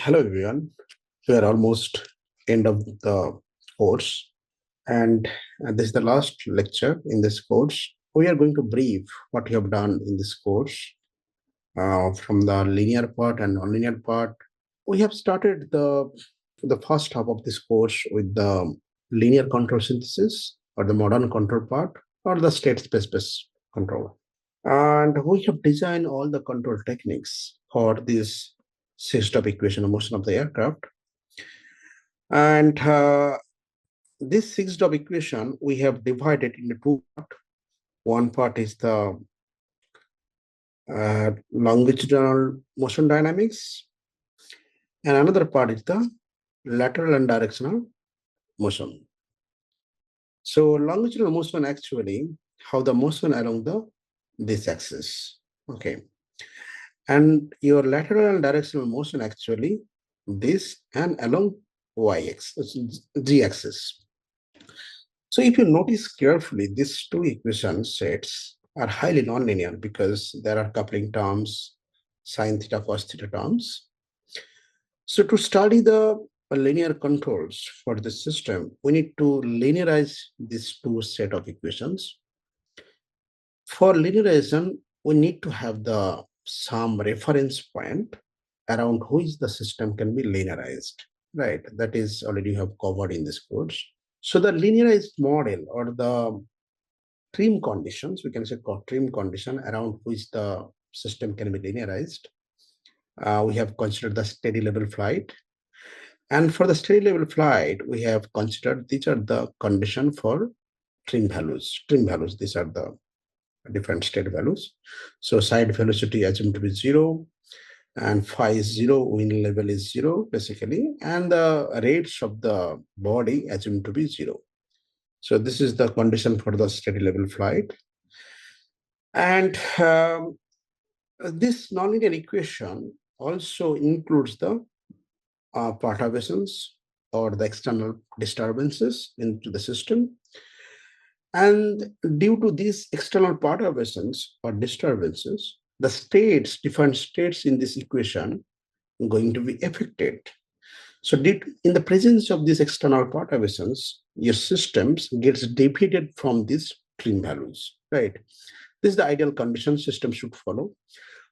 Hello everyone. We are almost end of the course, and this is the last lecture in this course. We are going to brief what you have done in this course from the linear part and nonlinear part. We have started the first half of this course with the linear control synthesis or the modern control part or the state space control. And we have designed all the control techniques for this system equation of motion of the aircraft. And this six-job equation, we have divided into two parts. One part is the longitudinal motion dynamics, and another part is the lateral and directional motion. So longitudinal motion actually how the motion along this axis. Okay. And your lateral and directional motion actually this and along z axis. So if you notice carefully, these two equation sets are highly nonlinear because there are coupling terms, sine theta, cos theta terms. So to study the linear controls for the system, we need to linearize these two set of equations. For linearization, we need to have some reference point around which the system can be linearized, right? That is already you have covered in this course. So the linearized model or the trim conditions, we can say trim condition around which the system can be linearized. We have considered the steady level flight. And for the steady level flight, we have considered these are the condition for trim values. Trim values, these are the different state values. So side velocity assumed to be 0, and phi is 0, wind level is 0, basically, and the rates of the body assumed to be 0. So this is the condition for the steady level flight. And this nonlinear equation also includes the perturbations or the external disturbances into the system. And due to these external perturbations or disturbances, the states, different states in this equation are going to be affected. So in the presence of these external perturbations, your systems gets deviated from these trim values, right? This is the ideal condition system should follow.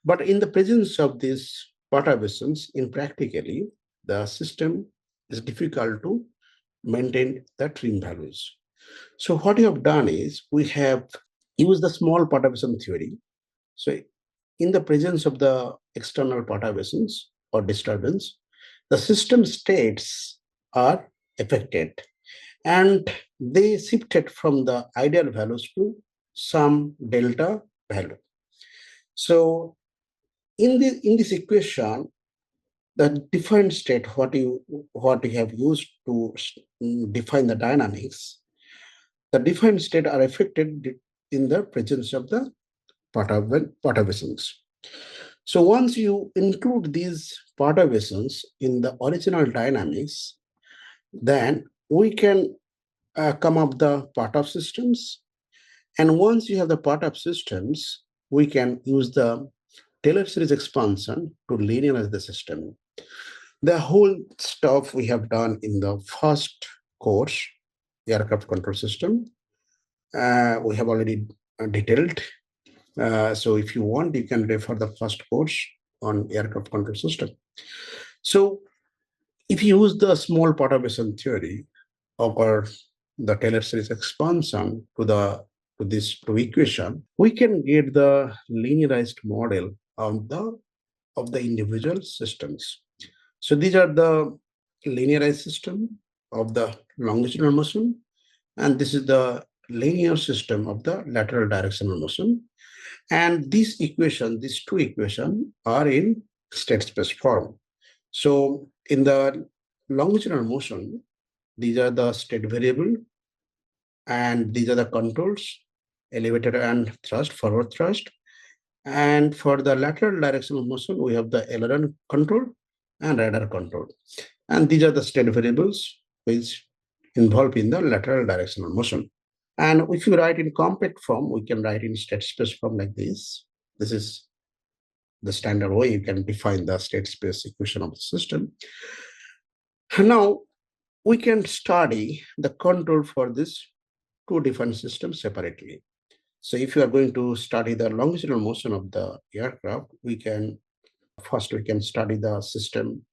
But in the presence of these perturbations, in practically, the system is difficult to maintain the trim values. So what we have done is we have used the small perturbation theory. So in the presence of the external perturbations or disturbance, the system states are affected and they shifted from the ideal values to some delta value. So in this equation, the defined state, what you have used to define the dynamics, the defined state are affected in the presence of the perturbations. So once you include these perturbations in the original dynamics, then we can come up the part-of systems. And once you have the part-of systems, we can use the Taylor series expansion to linearize the system. The whole stuff we have done in the first course, the aircraft control system, we have already detailed. So if you want, you can refer the first course on aircraft control system. So if you use the small perturbation theory or the Taylor series expansion to this equation, we can get the linearized model of the individual systems. So these are the linearized system of the longitudinal motion, and this is the linear system of the lateral directional motion. And these two equations are in state space form. So in the longitudinal motion, these are the state variable, and these are the controls, elevator and thrust, forward thrust. And for the lateral directional motion, we have the aileron control and rudder control. And these are the state variables which involve in the lateral directional motion. And if you write in compact form, we can write in state space form like this. This is the standard way you can define the state space equation of the system. Now, we can study the control for these two different systems separately. So if you are going to study the longitudinal motion of the aircraft, we can study the system,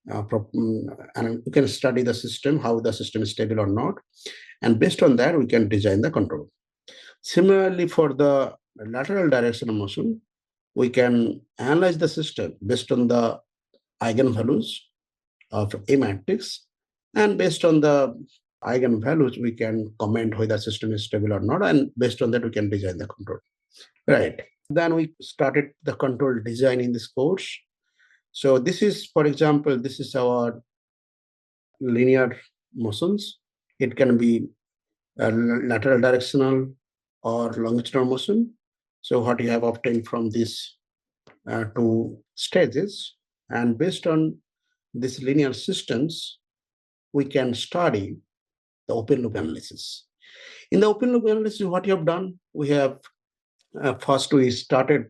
and we can study the system, how the system is stable or not. And based on that, we can design the control. Similarly, for the lateral directional motion, we can analyze the system based on the eigenvalues of A matrix. And based on the eigenvalues, we can comment whether the system is stable or not. And based on that, we can design the control. Right. Then we started the control design in this course. So this is, for example, this is our linear motions. It can be lateral directional or longitudinal motion. So what you have obtained from these two stages, and based on these linear systems, we can study the open loop analysis. In the open loop analysis, what you have done, we have first we started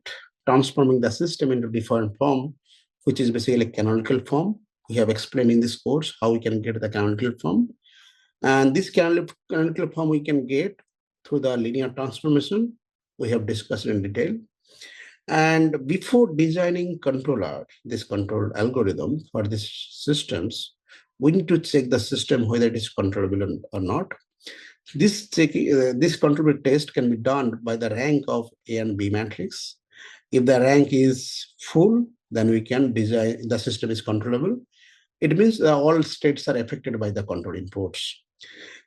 transforming the system into different form, which is basically a canonical form. We have explained in this course how we can get the canonical form. And this canonical form we can get through the linear transformation. We have discussed in detail. And before designing this control algorithm for these systems, we need to check the system whether it is controllable or not. This controllable test can be done by the rank of A and B matrix. If the rank is full, then we can design the system is controllable. It means that all states are affected by the control inputs.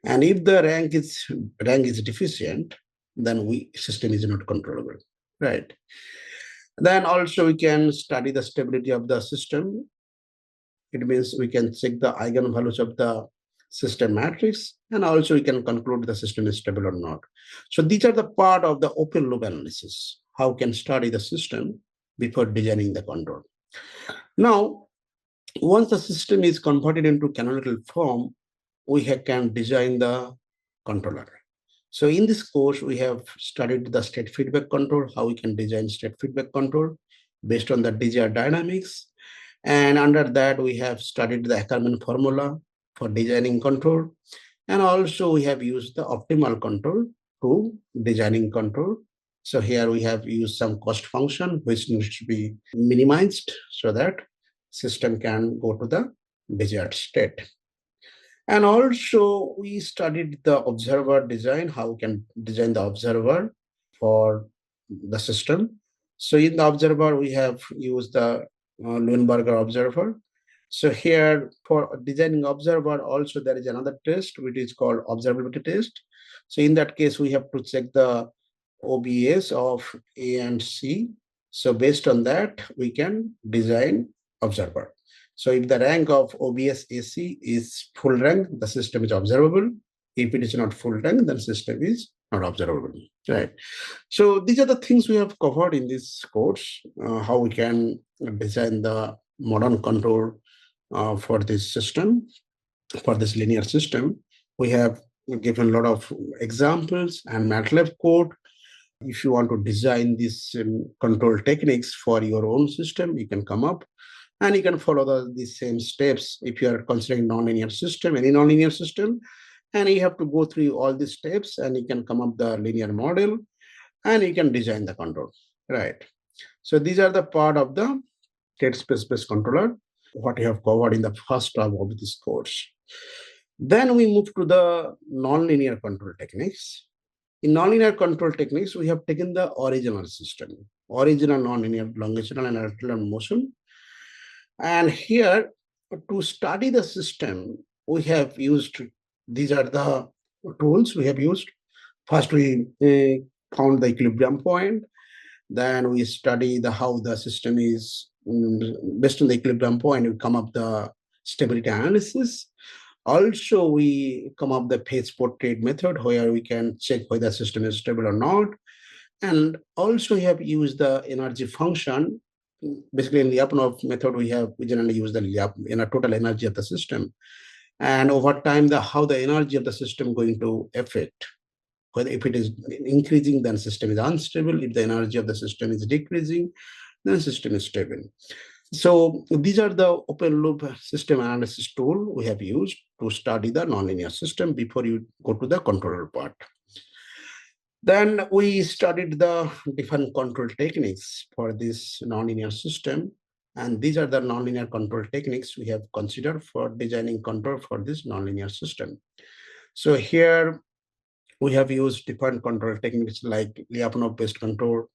And if the rank is deficient, then system is not controllable, right? Then also we can study the stability of the system. It means we can check the eigenvalues of the system matrix, and also we can conclude the system is stable or not. So these are the part of the open loop analysis, how we can study the system before designing the control. Now, once the system is converted into canonical form, we can design the controller. So in this course, we have studied the state feedback control, how we can design state feedback control based on the desired dynamics. And under that, we have studied the Ackermann formula for designing control. And also we have used the optimal control to designing control. So here we have used some cost function, which needs to be minimized so that system can go to the desired state. And also we studied the observer design, how we can design the observer for the system. So in the observer, we have used the Leuenberger observer. So here for designing observer, also there is another test, which is called observability test. So in that case, we have to check the OBS of A and C. So based on that, we can design observer. So if the rank of OBS AC is full rank, the system is observable. If it is not full rank, then system is not observable, right? So these are the things we have covered in this course, how we can design the modern control for this system, for this linear system. We have given a lot of examples and MATLAB code. If you want to design these control techniques for your own system, you can come up and you can follow the same steps if you are considering nonlinear system, any nonlinear system. And you have to go through all these steps and you can come up the linear model and you can design the control, right? So these are the part of the state space-based controller, what you have covered in the first term of this course. Then we move to the nonlinear control techniques. In nonlinear control techniques, we have taken the original system, original nonlinear longitudinal and lateral motion. And here, to study the system, we have used, these are the tools we have used. First, we found the equilibrium point. Then we study how the system is, based on the equilibrium point, we come up the stability analysis. Also, we come up the phase portrait method where we can check whether the system is stable or not. And also we have used the energy function. Basically, in the Lyapunov method, we generally use the total energy of the system. And over time, how the energy of the system going to affect. Whether if it is increasing, then system is unstable. If the energy of the system is decreasing, then system is stable. So these are the open loop system analysis tool we have used to study the nonlinear system before you go to the controller part. Then we studied the different control techniques for this nonlinear system. And these are the nonlinear control techniques we have considered for designing control for this nonlinear system. So here we have used different control techniques like Lyapunov-based control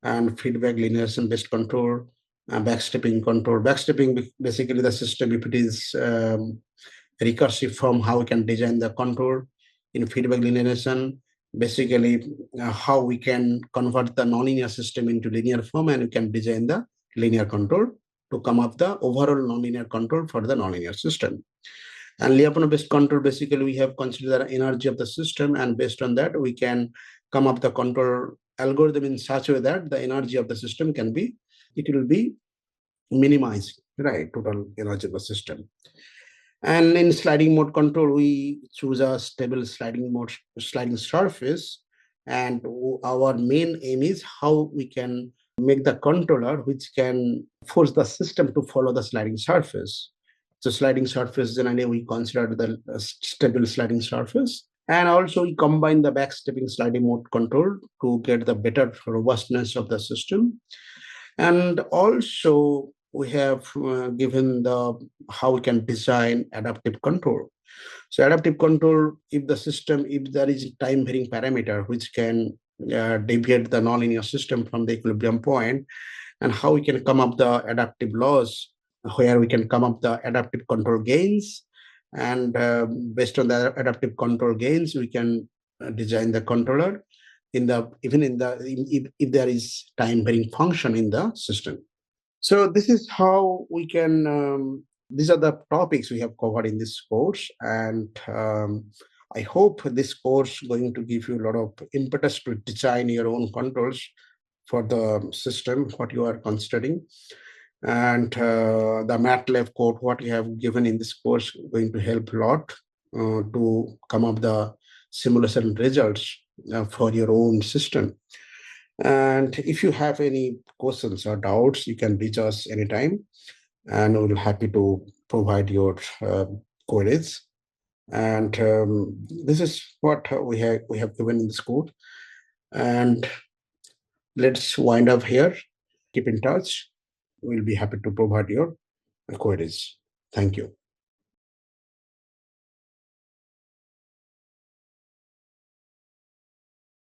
and feedback linearization-based control, backstepping control. Backstepping, basically the system, if it is recursive form, how we can design the control. In feedback linearization, basically how we can convert the nonlinear system into linear form, and we can design the linear control to come up the overall nonlinear control for the nonlinear system. And Lyapunov-based control, basically we have considered the energy of the system, and based on that we can come up the control algorithm in such a way that the energy of the system it will be minimized, right, total energy of the system. And in sliding mode control, we choose a stable sliding surface. And our main aim is how we can make the controller which can force the system to follow the sliding surface. So sliding surface, generally we consider the stable sliding surface. And also we combine the backstepping sliding mode control to get the better robustness of the system. And also we have given the how we can design adaptive control. So adaptive control, if there is a time varying parameter which can deviate the nonlinear system from the equilibrium point, and how we can come up the adaptive laws where we can come up the adaptive control gains, and based on the adaptive control gains we can design the controller if there is time varying function in the system. So this is how we can, these are the topics we have covered in this course. And I hope this course is going to give you a lot of impetus to design your own controls for the system, what you are considering. And the MATLAB code, what you have given in this course, going to help a lot to come up the simulation results for your own system. And if you have any questions or doubts, you can reach us anytime, and we'll be happy to provide your queries. And this is what we have given in this code. And let's wind up here. Keep in touch. We'll be happy to provide your queries. Thank you.